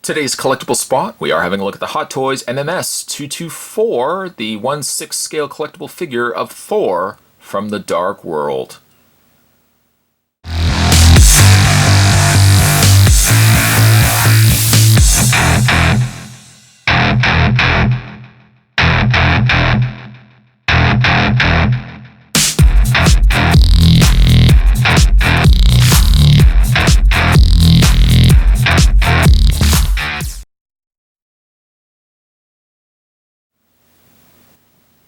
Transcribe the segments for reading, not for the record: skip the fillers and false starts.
Today's collectible spot, we are having a look at the Hot Toys MMS 224, the 1/6 scale collectible figure of Thor from the Dark World.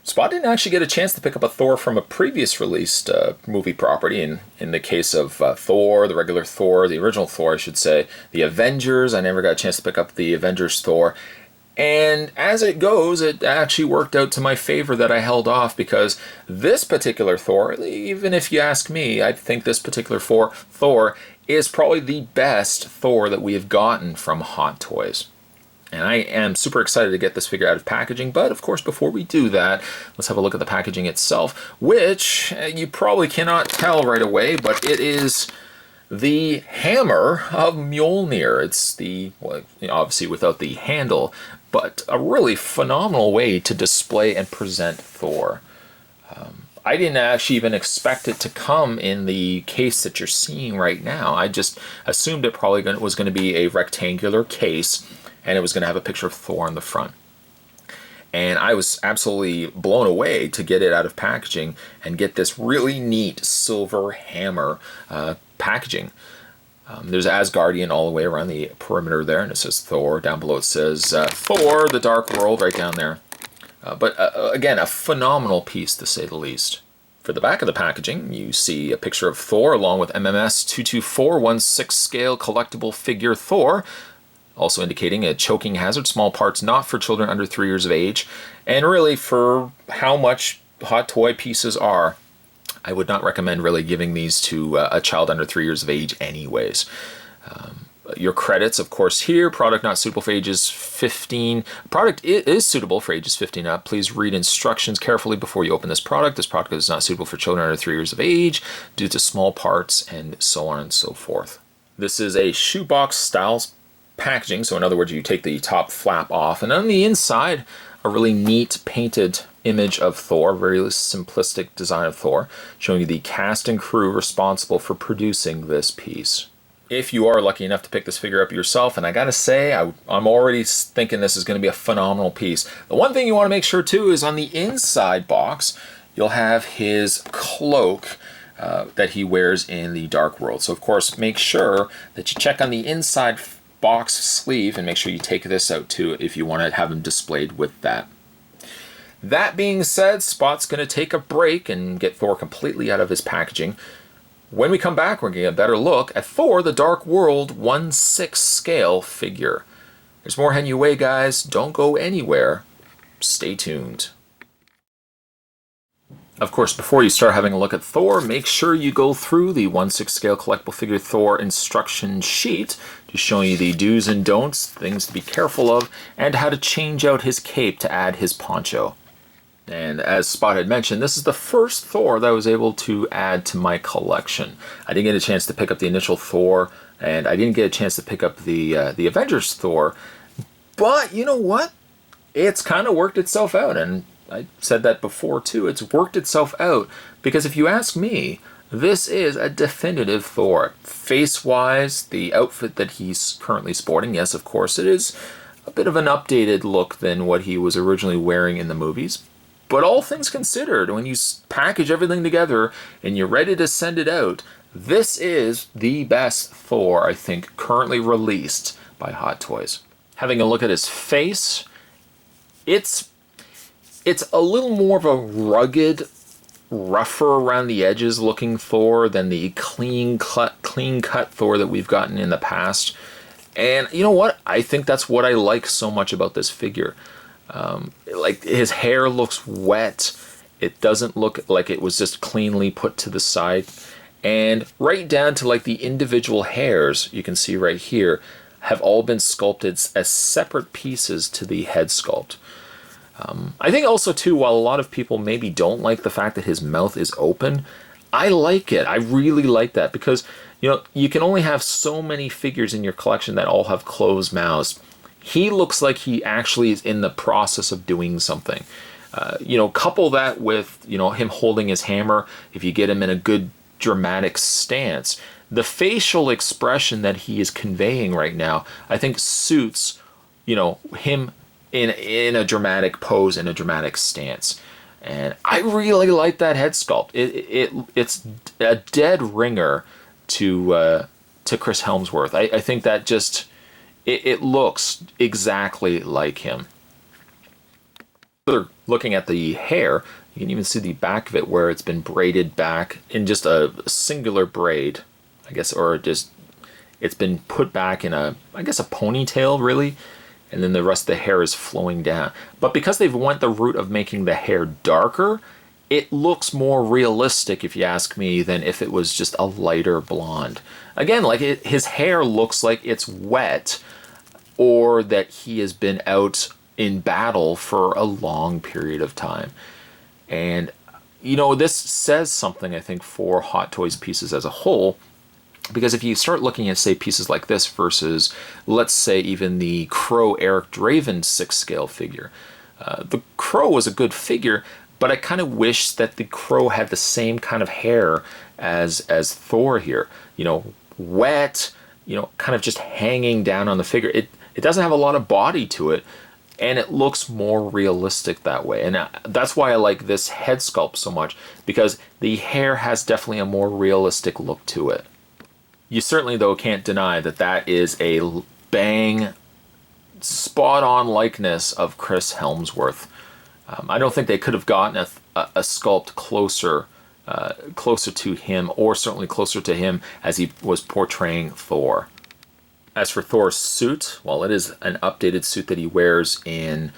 Spot didn't actually get a chance to pick up a Thor from a previous released movie property. In the case of Thor, the regular Thor, the original Thor, I should say, the Avengers, I never got a chance to pick up the Avengers Thor. And as it goes, it actually worked out to my favor that I held off, because this particular Thor, even if you ask me, I think this particular Thor is probably the best Thor that we have gotten from Hot Toys. And I am super excited to get this figure out of packaging, but of course before we do that, let's have a look at the packaging itself, which you probably cannot tell right away, but it is the hammer of Mjolnir. It's the, well, obviously without the handle, but a really phenomenal way to display and present Thor. I didn't actually even expect it to come in the case that you're seeing right now. I just assumed it probably was going to be a rectangular case, and it was going to have a picture of Thor on the front. And I was absolutely blown away to get it out of packaging and get this really neat silver hammer packaging. There's Asgardian all the way around the perimeter there, and it says Thor. Down below it says Thor, the Dark World, right down there. But again, a phenomenal piece to say the least. For the back of the packaging, you see a picture of Thor along with MMS 224 1/6 scale collectible figure Thor, also indicating a choking hazard, small parts not for children under 3 years of age. And really, for how much Hot Toy pieces are, I would not recommend really giving these to a child under 3 years of age anyways. Your credits, of course, here. Product not suitable for ages 15. Product is suitable for ages 15 up. Please read instructions carefully before you open this product. This product is not suitable for children under 3 years of age due to small parts and so on and so forth. This is a shoebox style packaging, so in other words, you take the top flap off, and on the inside, a really neat painted image of Thor, very simplistic design of Thor, showing you the cast and crew responsible for producing this piece. If you are lucky enough to pick this figure up yourself, and I gotta say, I'm already thinking this is going to be a phenomenal piece. The one thing you want to make sure too is on the inside box, you'll have his cloak that he wears in the Dark World. So of course, make sure that you check on the inside box sleeve and make sure you take this out too if you want to have him displayed with that. That being said, Spot's going to take a break and get Thor completely out of his packaging. When we come back, we're going to get a better look at Thor, the Dark World 1/6 scale figure. There's more heading your way, guys. Don't go anywhere. Stay tuned. Of course, before you start having a look at Thor, make sure you go through the 1/6 scale collectible figure Thor instruction sheet, just showing you the do's and don'ts, things to be careful of, and how to change out his cape to add his poncho. And as Spot had mentioned, this is the first Thor that I was able to add to my collection. I didn't get a chance to pick up the initial Thor, and I didn't get a chance to pick up the Avengers Thor, but you know what? It's kind of worked itself out, and I said that before too. It's worked itself out because if you ask me, this is a definitive Thor. Face-wise, the outfit that he's currently sporting, yes, of course, it is a bit of an updated look than what he was originally wearing in the movies. But all things considered, when you package everything together and you're ready to send it out, this is the best Thor, I think, currently released by Hot Toys. Having a look at his face, it's a little more of a rugged, rougher around the edges looking Thor than the clean cut Thor that we've gotten in the past. And you know what? I think that's what I like so much about this figure. Like his hair looks wet. It doesn't look like it was just cleanly put to the side. And right down to like the individual hairs, you can see right here, have all been sculpted as separate pieces to the head sculpt. I think also too, while a lot of people maybe don't like the fact that his mouth is open, I like it. I really like that because, you know, you can only have so many figures in your collection that all have closed mouths. he looks like he actually is in the process of doing something. Couple that with, him holding his hammer. If you get him in a good dramatic stance, the facial expression that he is conveying right now, I think suits, him in a dramatic pose, in a dramatic stance. And I really like that head sculpt. It's a dead ringer to Chris Hemsworth. I think that just it looks exactly like him. Looking at the hair, you can even see the back of it where it's been braided back in just a singular braid, I guess, or just it's been put back in a ponytail, really, and then the rest of the hair is flowing down. But because they've went the route of making the hair darker, it looks more realistic, if you ask me, than if it was just a lighter blonde. Again, his hair looks like it's wet, or that he has been out in battle for a long period of time. And, this says something, I think, for Hot Toys pieces as a whole, because if you start looking at, say, pieces like this versus, let's say, even the Crow Eric Draven 6-scale figure. The Crow was a good figure, but I kind of wish that the Crow had the same kind of hair as Thor here. Wet, kind of just hanging down on the figure. It doesn't have a lot of body to it, and it looks more realistic that way. And that's why I like this head sculpt so much, because the hair has definitely a more realistic look to it. You certainly, though, can't deny that that is a bang, spot-on likeness of Chris Hemsworth. I don't think they could have gotten a sculpt closer to him, or certainly closer to him as he was portraying Thor. As for Thor's suit, well, it is an updated suit that he wears in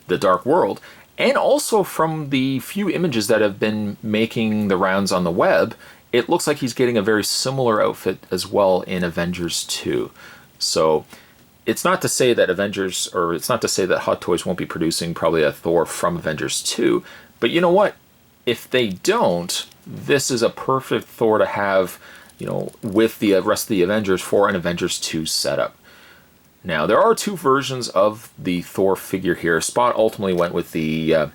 the Dark World, and also from the few images that have been making the rounds on the web, it looks like he's getting a very similar outfit as well in Avengers 2. So it's not to say that it's not to say that Hot Toys won't be producing probably a Thor from Avengers 2, but you know what? If they don't, this is a perfect Thor to have, with the rest of the Avengers for an Avengers 2 setup. Now, there are two versions of the Thor figure here. Spot ultimately went with the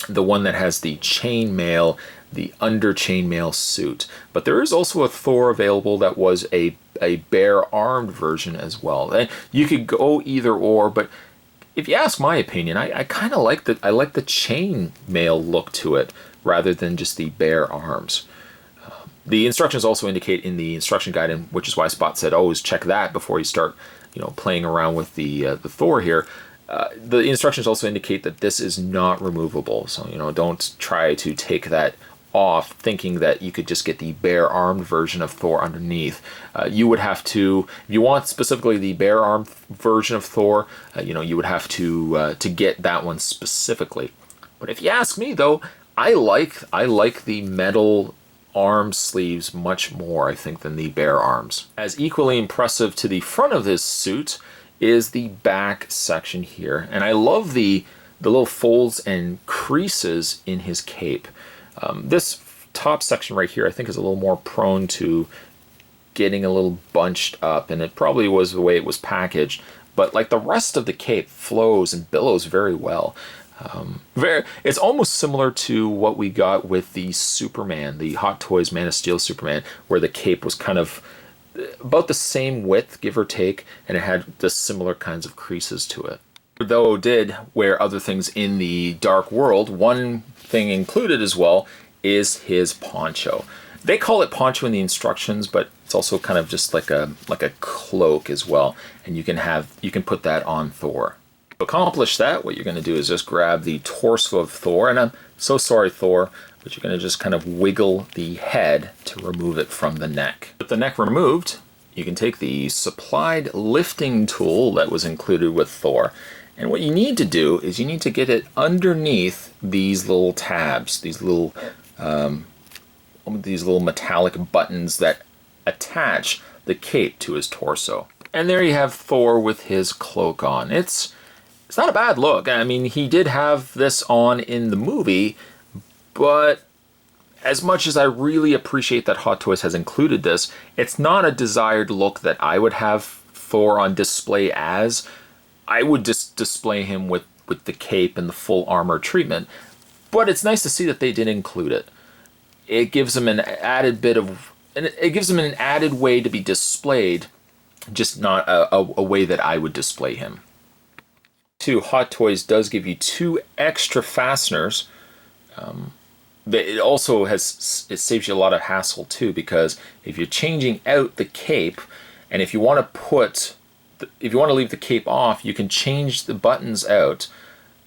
one that has the chainmail, the under chainmail suit. But there is also a Thor available that was a bare-armed version as well. And you could go either or, but if you ask my opinion, I kind of like I like the chainmail look to it rather than just the bare arms. The instructions also indicate in the instruction guide, and which is why Spot said always check that before you start, playing around with the Thor here. The instructions also indicate that this is not removable, so don't try to take that off thinking that you could just get the bare-armed version of Thor underneath. You would have to, if you want specifically the bare-armed version of Thor, you would have to get that one specifically. But if you ask me, though, I like the metal arm sleeves much more, I think, than the bare arms. As equally impressive to the front of this suit is the back section here, and I love the little folds and creases in his cape. This top section right here, I think, is a little more prone to getting a little bunched up, and it probably was the way it was packaged, but like the rest of the cape flows and billows very well. It's almost similar to what we got with the Superman, the Hot Toys Man of Steel Superman, where the cape was kind of about the same width, give or take, and it had the similar kinds of creases to it. Though did wear other things in the Dark World, one thing included as well is his poncho. They call it poncho in the instructions, but it's also kind of just like a cloak as well, and you can put that on Thor. To accomplish that, what you're going to do is just grab the torso of Thor, and I'm so sorry, Thor, but you're going to just kind of wiggle the head to remove it from the neck. With the neck removed, you can take the supplied lifting tool that was included with Thor, and what you need to do is you need to get it underneath these little tabs, these little metallic buttons that attach the cape to his torso. And there you have Thor with his cloak on. It's not a bad look. I mean, he did have this on in the movie, but as much as I really appreciate that Hot Toys has included this, it's not a desired look that I would have Thor on display as. I would just display him with the cape and the full armor treatment. But it's nice to see that they did include it. It gives him an added bit of, and it gives him an added way to be displayed, just not a way that I would display him. Hot Toys does give you 2 extra fasteners. It also it saves you a lot of hassle too, because if you're changing out the cape, and if you want to leave the cape off, you can change the buttons out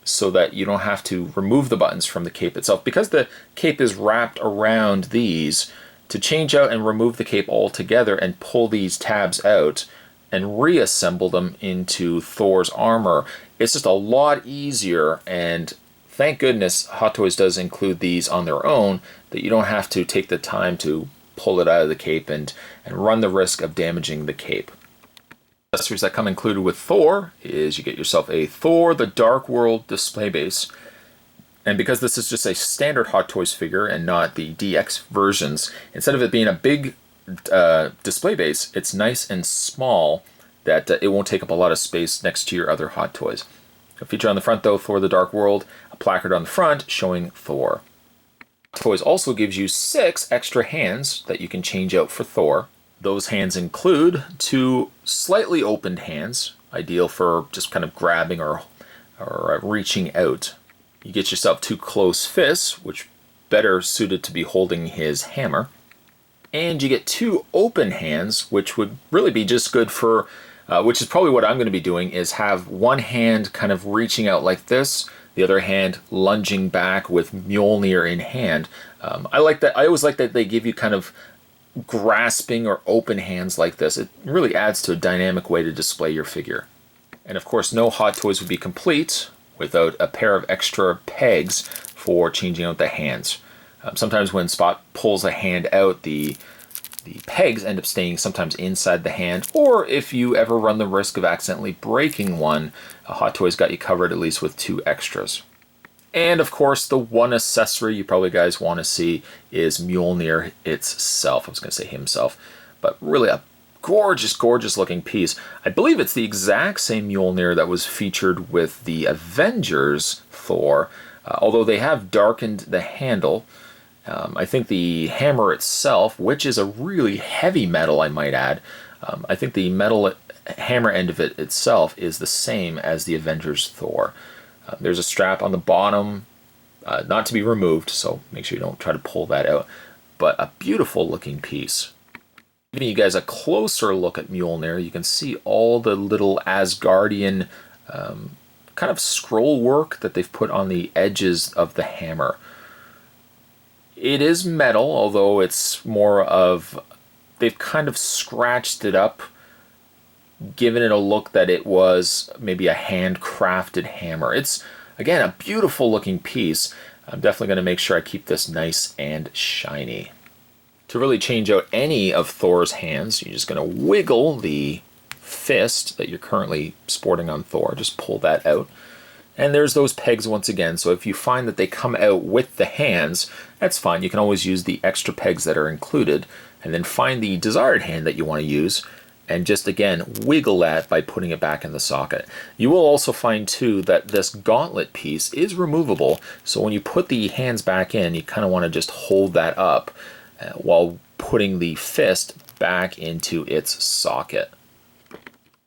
so that you don't have to remove the buttons from the cape itself. Because the cape is wrapped around these, to change out and remove the cape altogether and pull these tabs out and reassemble them into Thor's armor, it's just a lot easier. And thank goodness Hot Toys does include these on their own, that you don't have to take the time to pull it out of the cape and run the risk of damaging the cape. Accessories that come included with Thor is you get yourself a Thor the Dark World display base. And because this is just a standard Hot Toys figure and not the DX versions, instead of it being a big display base, it's nice and small, that it won't take up a lot of space next to your other Hot Toys. A feature on the front though, Thor the Dark World, a placard on the front showing Thor. Hot Toys also gives you 6 extra hands that you can change out for Thor. Those hands include 2 slightly opened hands, ideal for just kind of grabbing or reaching out. You get yourself 2 closed fists, which better suited to be holding his hammer. And you get 2 open hands, which would really be just good for, which is probably what I'm going to be doing, is have one hand kind of reaching out like this, the other hand lunging back with Mjolnir in hand. I like that. I always like that they give you kind of grasping or open hands like this. It really adds to a dynamic way to display your figure. And of course, no Hot Toys would be complete without a pair of extra pegs for changing out the hands. Sometimes when Spot pulls a hand out, the pegs end up staying sometimes inside the hand, or if you ever run the risk of accidentally breaking one, Hot Toys got you covered at least with 2 extras. And of course, the one accessory you probably guys want to see is Mjolnir itself. I was going to say himself, but really a gorgeous, gorgeous looking piece. I believe it's the exact same Mjolnir that was featured with the Avengers Thor, although they have darkened the handle. I think the hammer itself, which is a really heavy metal, I might add, I think the metal hammer end of it itself is the same as the Avengers Thor. There's a strap on the bottom, not to be removed, so make sure you don't try to pull that out, but a beautiful looking piece. Giving you guys a closer look at Mjolnir, you can see all the little Asgardian kind of scroll work that they've put on the edges of the hammer. It is metal, although it's more of, they've kind of scratched it up, given it a look that it was maybe a handcrafted hammer. It's, again, a beautiful looking piece. I'm definitely going to make sure I keep this nice and shiny. To really change out any of Thor's hands, you're just going to wiggle the fist that you're currently sporting on Thor. Just pull that out. And there's those pegs once again, so if you find that they come out with the hands, that's fine. You can always use the extra pegs that are included, and then find the desired hand that you want to use, and just again wiggle that by putting it back in the socket. You will also find too that this gauntlet piece is removable, so when you put the hands back in, you kind of want to just hold that up while putting the fist back into its socket.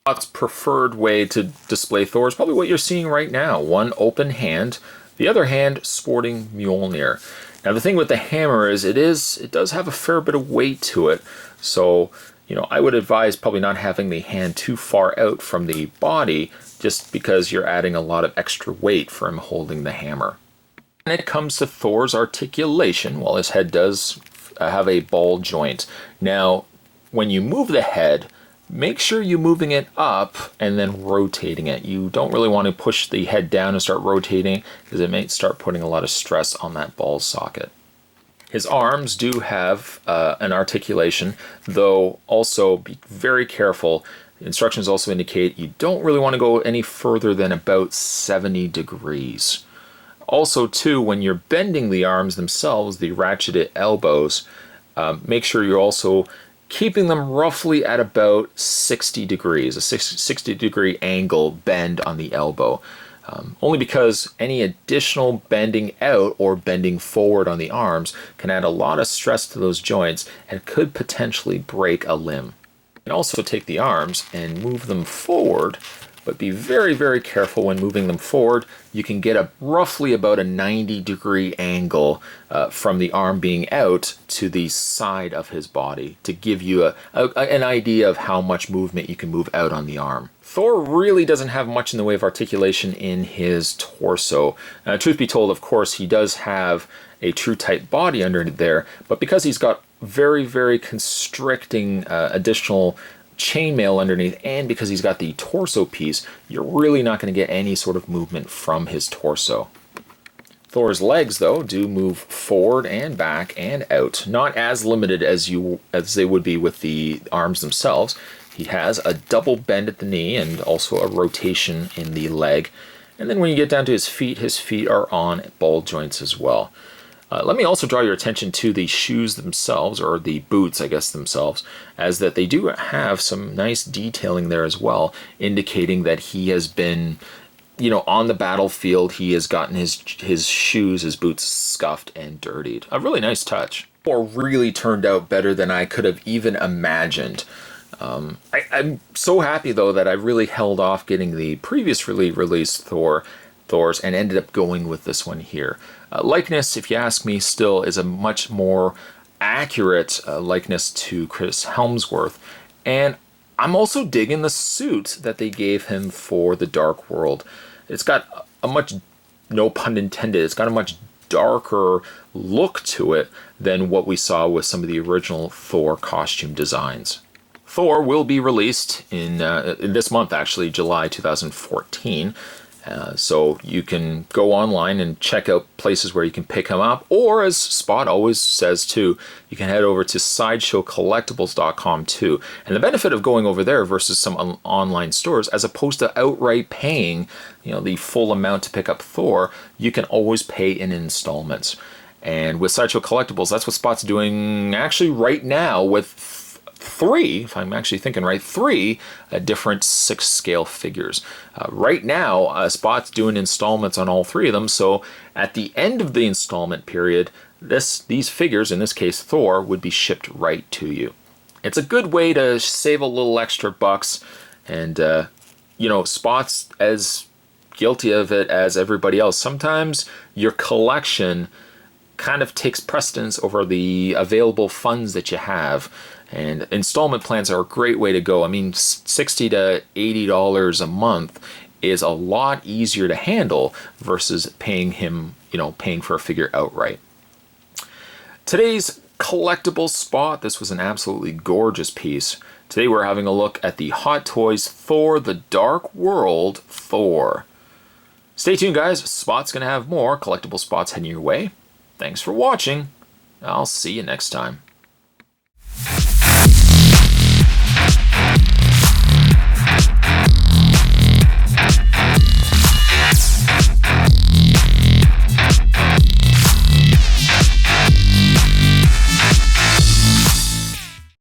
Spot's preferred way to display Thor is probably what you're seeing right now. One open hand, the other hand sporting Mjolnir. Now the thing with the hammer is it does have a fair bit of weight to it, so I would advise probably not having the hand too far out from the body, just because you're adding a lot of extra weight for him holding the hammer. When it comes to Thor's articulation, well, his head does have a ball joint. Now, when you move the head, make sure you're moving it up and then rotating it. You don't really want to push the head down and start rotating, because it may start putting a lot of stress on that ball socket. His arms do have an articulation, though also be very careful. The instructions also indicate you don't really want to go any further than about 70 degrees. Also too, when you're bending the arms themselves, the ratcheted elbows, make sure you're also keeping them roughly at about 60 degrees, a 60-degree angle bend on the elbow. Only because any additional bending out or bending forward on the arms can add a lot of stress to those joints and could potentially break a limb. You can also take the arms and move them forward, but be very, very careful when moving them forward. You can get a roughly about a 90-degree angle from the arm being out to the side of his body to give you an idea of how much movement you can move out on the arm. Thor really doesn't have much in the way of articulation in his torso. Truth be told, of course, he does have a true tight body under there, but because he's got very, very constricting additional chainmail underneath, and because he's got the torso piece, you're really not going to get any sort of movement from his torso. Thor's legs, though, do move forward and back and out, not as limited as they would be with the arms themselves. He has a double bend at the knee and also a rotation in the leg. And then when you get down to his feet are on ball joints as well. Let me also draw your attention to the shoes themselves, or the boots, I guess, themselves, as that they do have some nice detailing there as well, indicating that he has been, on the battlefield. He has gotten his shoes, his boots scuffed and dirtied. A really nice touch. Or really turned out better than I could have even imagined. I'm so happy, though, that I really held off getting the previously released Thors and ended up going with this one here. Likeness, if you ask me, still is a much more accurate likeness to Chris Hemsworth. And I'm also digging the suit that they gave him for the Dark World. It's got a much, no pun intended, it's got a much darker look to it than what we saw with some of the original Thor costume designs. Thor will be released in this month, actually, July 2014. So you can go online and check out places where you can pick him up, or as Spot always says too, you can head over to SideshowCollectibles.com too. And the benefit of going over there versus some online stores, as opposed to outright paying, the full amount to pick up Thor, you can always pay in installments. And with Sideshow Collectibles, that's what Spot's doing actually right now with three, if I'm actually thinking right, three different 6-scale figures. Right now, Spot's doing installments on all three of them, so at the end of the installment period, these figures, in this case Thor, would be shipped right to you. It's a good way to save a little extra bucks, and Spot's as guilty of it as everybody else. Sometimes your collection kind of takes precedence over the available funds that you have. And installment plans are a great way to go. I mean, $60 to $80 a month is a lot easier to handle versus paying for a figure outright. Today's collectible spot, this was an absolutely gorgeous piece. Today we're having a look at the Hot Toys Thor the Dark World Thor. Stay tuned, guys. Spot's going to have more collectible spots heading your way. Thanks for watching. I'll see you next time.